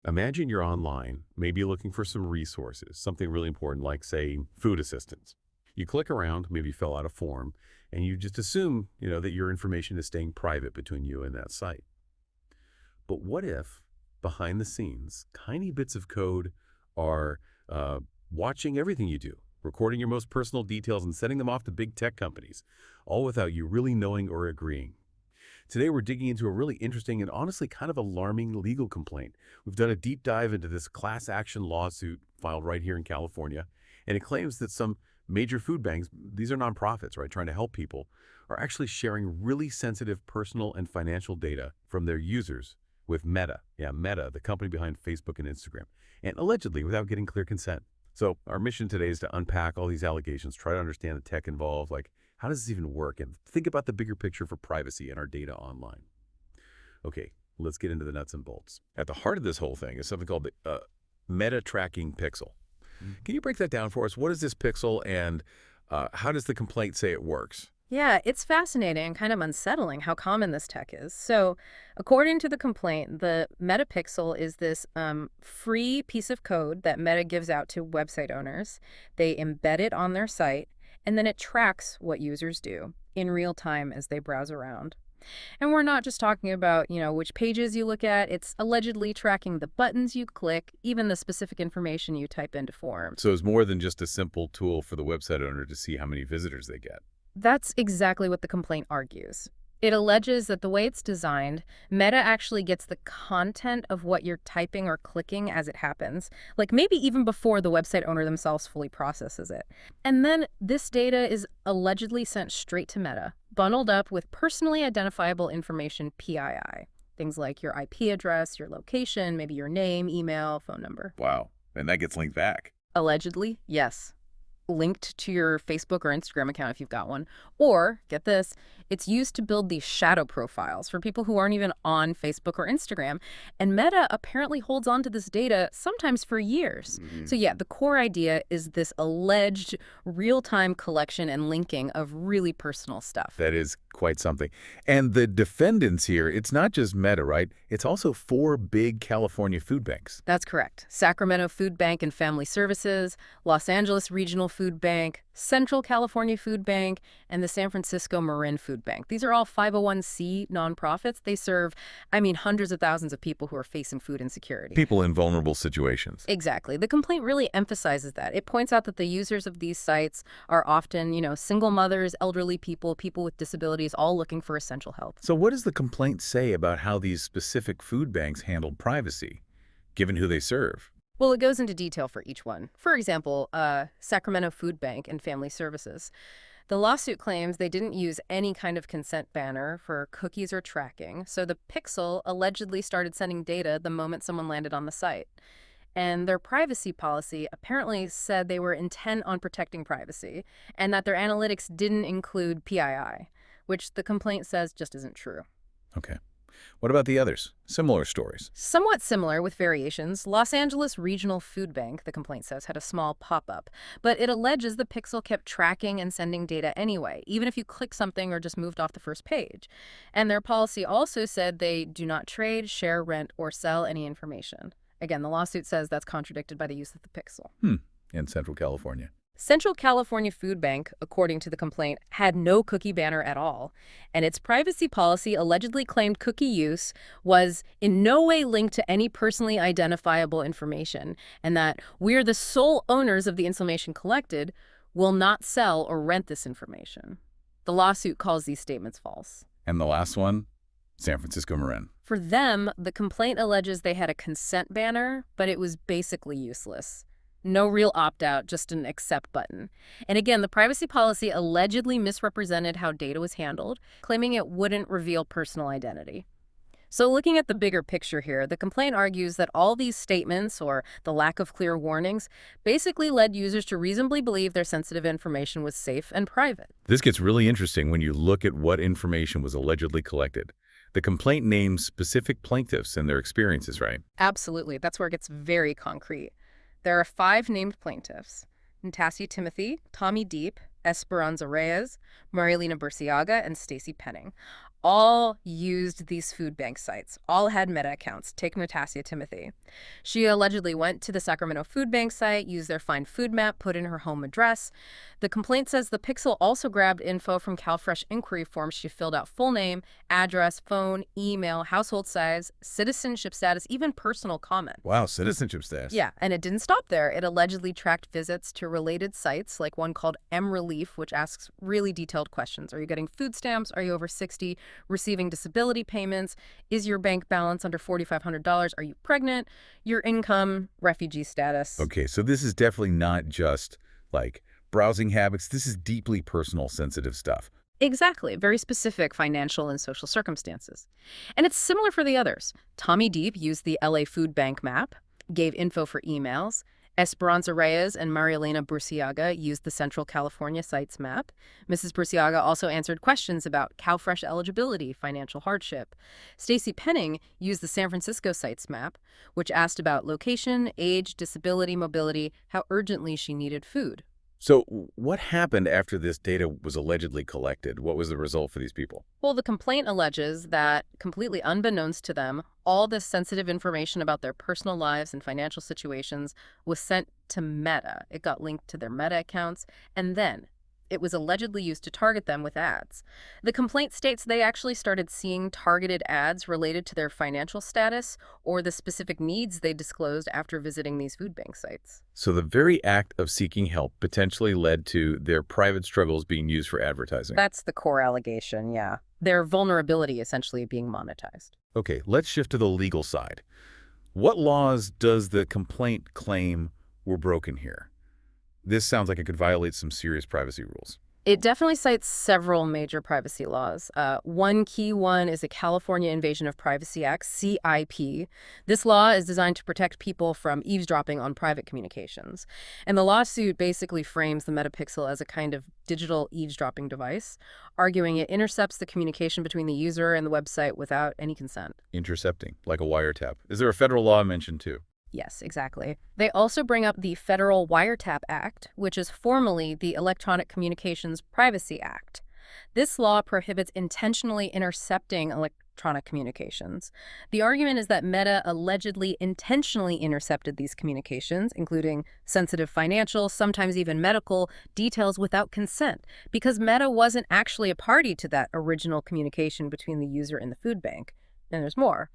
Imagine you're online, maybe looking for some resources, something really important like, say, food assistance. You click around, maybe fill out a form, and you just assume, that your information is staying private between you and that site. But what if, behind the scenes, tiny bits of code are watching everything you do, recording your most personal details and sending them off to big tech companies, all without you really knowing or agreeing? Today, we're digging into a really interesting and honestly kind of alarming legal complaint. We've done a deep dive into this class action lawsuit filed right here in California, and it claims that some major food banks, these are nonprofits, right, trying to help people, are actually sharing really sensitive personal and financial data from their users with Meta. Yeah, Meta, the company behind Facebook and Instagram, and allegedly without getting clear consent. So our mission today is to unpack all these allegations, try to understand the tech involved, like how does this even work, and think about the bigger picture for privacy and our data online. Okay, let's get into the nuts and bolts. At the heart of this whole thing is something called the Meta Tracking Pixel. Can you break that down for us? What is this pixel, and how does the complaint say it works? Yeah, it's fascinating and kind of unsettling how common this tech is. So, according to the complaint, the Metapixel is this free piece of code that Meta gives out to website owners. They embed it on their site, and then it tracks what users do in real time as they browse around. And we're not just talking about, which pages you look at. It's allegedly tracking the buttons you click, even the specific information you type into forms. So it's more than just a simple tool for the website owner to see how many visitors they get. That's exactly what the complaint argues. It alleges that the way it's designed, Meta actually gets the content of what you're typing or clicking as it happens, like maybe even before the website owner themselves fully processes it. And then this data is allegedly sent straight to Meta, bundled up with personally identifiable information, PII. Things like your IP address, your location, maybe your name, email, phone number. Wow. And that gets linked back. Allegedly, yes. Linked to your Facebook or Instagram account if you've got one. Or, get this, it's used to build these shadow profiles for people who aren't even on Facebook or Instagram. And Meta apparently holds on to this data sometimes for years. So yeah, the core idea is this alleged real-time collection and linking of really personal stuff. That is quite something. And the defendants here, it's not just Meta, right? It's also four big California food banks. That's correct. Sacramento Food Bank and Family Services, Los Angeles Regional Food Bank, Central California Food Bank, and the San Francisco Marin Food Bank. These are all 501c nonprofits. They serve, hundreds of thousands of people who are facing food insecurity. People in vulnerable situations. Exactly. The complaint really emphasizes that. It points out that the users of these sites are often, single mothers, elderly people, people with disabilities, all looking for essential help. So what does the complaint say about how these specific food banks handle privacy, given who they serve? Well, it goes into detail for each one. For example, Sacramento Food Bank and Family Services. The lawsuit claims they didn't use any kind of consent banner for cookies or tracking, so the Pixel allegedly started sending data the moment someone landed on the site. And their privacy policy apparently said they were intent on protecting privacy and that their analytics didn't include PII, which the complaint says just isn't true. Okay. What about the others? Similar stories. Somewhat similar with variations, Los Angeles Regional Food Bank, the complaint says, had a small pop-up, but it alleges the Pixel kept tracking and sending data anyway, even if you clicked something or just moved off the first page. And their policy also said they do not trade, share, rent, or sell any information. Again, the lawsuit says that's contradicted by the use of the Pixel. In Central California. Central California Food Bank, according to the complaint, had no cookie banner at all, and its privacy policy allegedly claimed cookie use was in no way linked to any personally identifiable information, and that we're the sole owners of the information collected, will not sell or rent this information. The lawsuit calls these statements false. And the last one? San Francisco Marin. For them, the complaint alleges they had a consent banner, but it was basically useless. No real opt-out, just an accept button. And again, the privacy policy allegedly misrepresented how data was handled, claiming it wouldn't reveal personal identity. So looking at the bigger picture here, the complaint argues that all these statements, or the lack of clear warnings, basically led users to reasonably believe their sensitive information was safe and private. This gets really interesting when you look at what information was allegedly collected. The complaint names specific plaintiffs and their experiences, right? Absolutely. That's where it gets very concrete. There are 5 named plaintiffs: Timothee, Tommy Deep, Esperanza Reyes, Marilena Burciaga, and Stacy Penning. all used these food bank sites, all had Meta accounts. Take Timothy. She allegedly went to the Sacramento Food Bank site, used their Find Food map, put in her home address. The complaint says the Pixel also grabbed info from CalFresh inquiry forms. She filled out full name, address, phone, email, household size, citizenship status, even personal comment. Wow, citizenship status. Yeah, and it didn't stop there. It allegedly tracked visits to related sites, like one called M-Relief, which asks really detailed questions. Are you getting food stamps? Are you over 60? Receiving disability payments? Is your bank balance under $4,500? Are you pregnant? Your income, refugee status. Okay, so this is definitely not just like browsing habits. This is deeply personal, sensitive stuff. Exactly. Very specific financial and social circumstances. And it's similar for the others. Tommy Deep used the LA Food Bank map, gave info for emails. Esperanza Reyes and Marielena Burciaga used the Central California sites map. Mrs. Burciaga also answered questions about CalFresh eligibility, financial hardship. Stacy Penning used the San Francisco sites map, which asked about location, age, disability, mobility, how urgently she needed food. So what happened after this data was allegedly collected? What was the result for these people? Well, the complaint alleges that, completely unbeknownst to them, all this sensitive information about their personal lives and financial situations was sent to Meta. It got linked to their Meta accounts, and then it was allegedly used to target them with ads. The complaint states they actually started seeing targeted ads related to their financial status or the specific needs they disclosed after visiting these food bank sites. So the very act of seeking help potentially led to their private struggles being used for advertising. That's the core allegation, yeah. Their vulnerability essentially being monetized. Okay, let's shift to the legal side. What laws does the complaint claim were broken here? This sounds like it could violate some serious privacy rules. It definitely cites several major privacy laws. One key one is the California Invasion of Privacy Act, CIP. This law is designed to protect people from eavesdropping on private communications. And the lawsuit basically frames the Metapixel as a kind of digital eavesdropping device, arguing it intercepts the communication between the user and the website without any consent. Intercepting, like a wiretap. Is there a federal law mentioned too? Yes, exactly. They also bring up the Federal Wiretap Act, which is formally the Electronic Communications Privacy Act. This law prohibits intentionally intercepting electronic communications. The argument is that Meta allegedly intentionally intercepted these communications, including sensitive financial, sometimes even medical, details without consent, because Meta wasn't actually a party to that original communication between the user and the food bank. And there's more.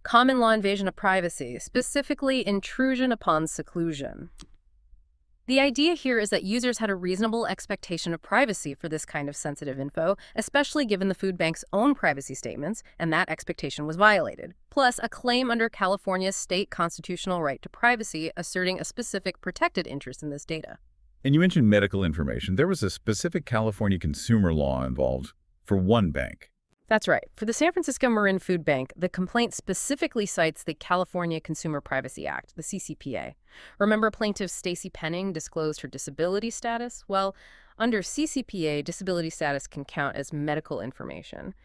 Common law invasion of privacy, specifically intrusion upon seclusion. The idea here is that users had a reasonable expectation of privacy for this kind of sensitive info, especially given the food bank's own privacy statements, and that expectation was violated. Plus, a claim under California's state constitutional right to privacy, asserting a specific protected interest in this data. And you mentioned medical information. There was a specific California consumer law involved for one bank. That's right. For the San Francisco Marin Food Bank, the complaint specifically cites the California Consumer Privacy Act, the CCPA. Remember plaintiff Stacy Penning disclosed her disability status? Well, under CCPA, disability status can count as medical information.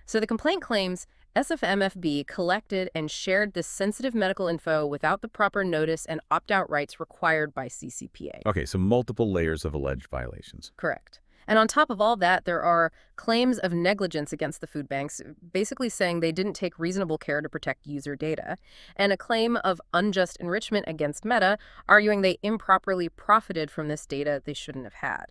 So the complaint claims SFMFB collected and shared this sensitive medical info without the proper notice and opt-out rights required by CCPA. Okay, so multiple layers of alleged violations. Correct. And on top of all that, there are claims of negligence against the food banks, basically saying they didn't take reasonable care to protect user data, and a claim of unjust enrichment against Meta, arguing they improperly profited from this data they shouldn't have had.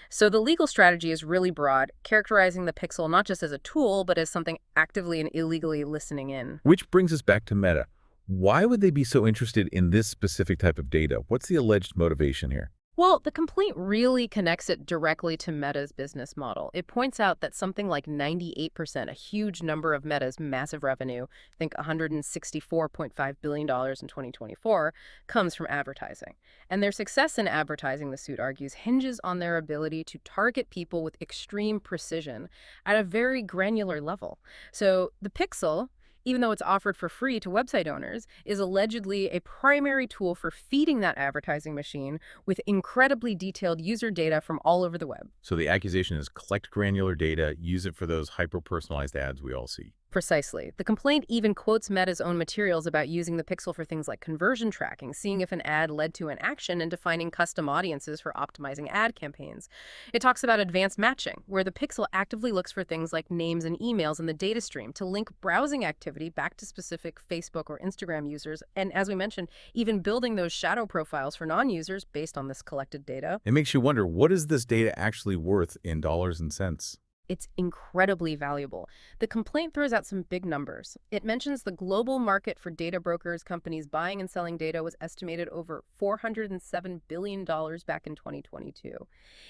So the legal strategy is really broad, characterizing the Pixel not just as a tool, but as something actively and illegally listening in. Which brings us back to Meta. Why would they be so interested in this specific type of data? What's the alleged motivation here? Well, the complaint really connects it directly to Meta's business model. It points out that something like 98%, a huge number of Meta's massive revenue, think $164.5 billion in 2024, comes from advertising. And their success in advertising, the suit argues, hinges on their ability to target people with extreme precision at a very granular level. So the Pixel, even though it's offered for free to website owners, is allegedly a primary tool for feeding that advertising machine with incredibly detailed user data from all over the web. So the accusation is collect granular data, use it for those hyper-personalized ads we all see. Precisely. The complaint even quotes Meta's own materials about using the pixel for things like conversion tracking, seeing if an ad led to an action, and defining custom audiences for optimizing ad campaigns. It talks about advanced matching, where the pixel actively looks for things like names and emails in the data stream to link browsing activity back to specific Facebook or Instagram users, and as we mentioned, even building those shadow profiles for non-users based on this collected data. It makes you wonder, what is this data actually worth in dollars and cents? It's incredibly valuable. The complaint throws out some big numbers. It mentions the global market for data brokers, companies buying and selling data, was estimated over $407 billion back in 2022.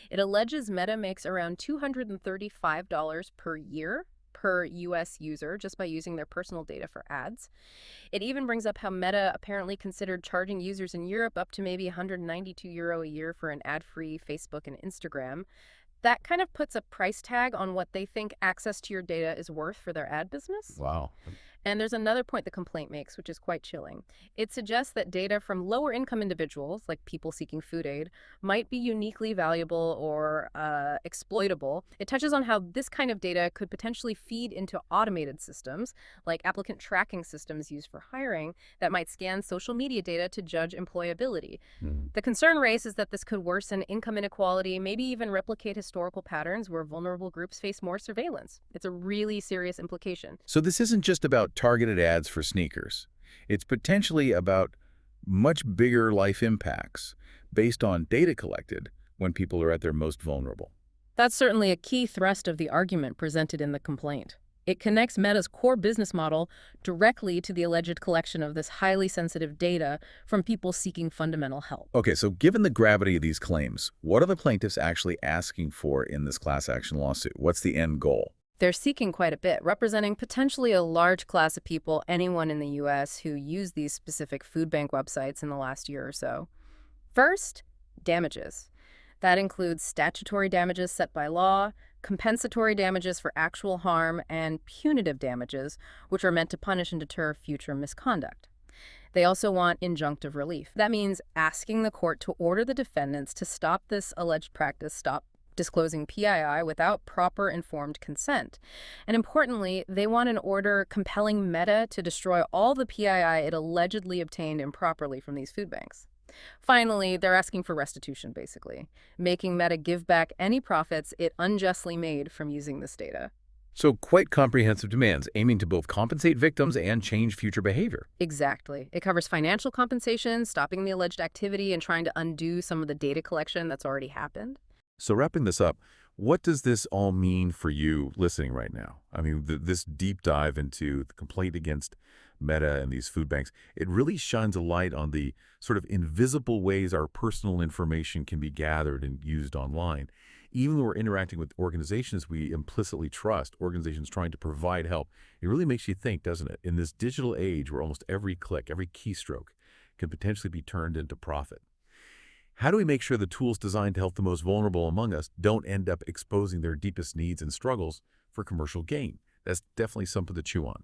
It alleges Meta makes around $235 per year per U.S. user just by using their personal data for ads. It even brings up how Meta apparently considered charging users in Europe up to maybe €192 a year for an ad-free Facebook and Instagram. That kind of puts a price tag on what they think access to your data is worth for their ad business. Wow. And there's another point the complaint makes, which is quite chilling. It suggests that data from lower income individuals, like people seeking food aid, might be uniquely valuable or exploitable. It touches on how this kind of data could potentially feed into automated systems, like applicant tracking systems used for hiring, that might scan social media data to judge employability. The concern raised is that this could worsen income inequality, maybe even replicate historical patterns where vulnerable groups face more surveillance. It's a really serious implication. So this isn't just about targeted ads for sneakers. It's potentially about much bigger life impacts based on data collected when people are at their most vulnerable. That's certainly a key thrust of the argument presented in the complaint. It connects Meta's core business model directly to the alleged collection of this highly sensitive data from people seeking fundamental help. Okay, so given the gravity of these claims, what are the plaintiffs actually asking for in this class action lawsuit? What's the end goal? They're seeking quite a bit, representing potentially a large class of people, anyone in the U.S. who used these specific food bank websites in the last year or so. First, damages. That includes statutory damages set by law, compensatory damages for actual harm, and punitive damages, which are meant to punish and deter future misconduct. They also want injunctive relief. That means asking the court to order the defendants to stop this alleged practice, stop disclosing PII without proper informed consent. And importantly, they want an order compelling Meta to destroy all the PII it allegedly obtained improperly from these food banks. Finally, they're asking for restitution, basically, making Meta give back any profits it unjustly made from using this data. So quite comprehensive demands, aiming to both compensate victims and change future behavior. Exactly. It covers financial compensation, stopping the alleged activity, and trying to undo some of the data collection that's already happened. So wrapping this up, what does this all mean for you listening right now? I mean, this deep dive into the complaint against Meta and these food banks, it really shines a light on the sort of invisible ways our personal information can be gathered and used online. Even when we're interacting with organizations we implicitly trust, organizations trying to provide help, it really makes you think, doesn't it? In this digital age where almost every click, every keystroke can potentially be turned into profit. How do we make sure the tools designed to help the most vulnerable among us don't end up exposing their deepest needs and struggles for commercial gain? That's definitely something to chew on.